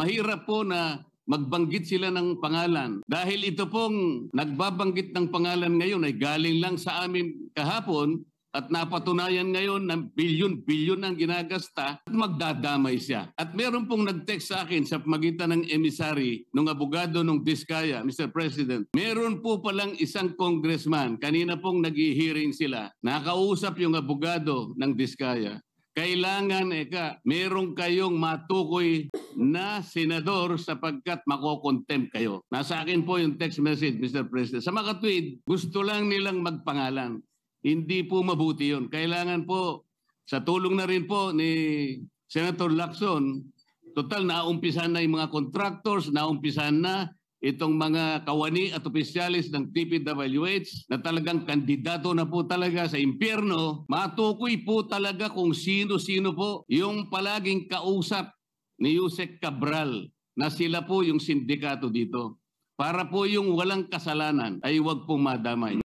mahirap po na magbanggit sila ng pangalan. Dahil ito pong nagbabanggit ng pangalan ngayon ay galing lang sa amin kahapon at napatunayan ngayon na bilyon-bilyon ang ginagasta at magdadamay siya. At meron pong nag-text sa akin sa pamagitan ng emissary ng abogado ng Diskaya, Mr. President. Meron po palang isang congressman, kanina pong nag-hearing sila, nakausap yung abogado ng Diskaya. Kailangan, meron kayong matukoy na senador sapagkat makokontempt kayo. Nasa akin po yung text message, Mr. President. Sa mga tweet, gusto lang nilang magpangalan. Hindi po mabuti yun. Kailangan po, sa tulong na rin po ni Senator Lacson, total naumpisan na yung mga contractors, naumpisan na itong mga kawani at opisyalis ng DPWH na talagang kandidato na po talaga sa impyerno. Matukoy po talaga kung sino-sino po yung palaging kausap ni Yusek Cabral na sila po yung sindikato dito. Para po yung walang kasalanan ay huwag pong madamay.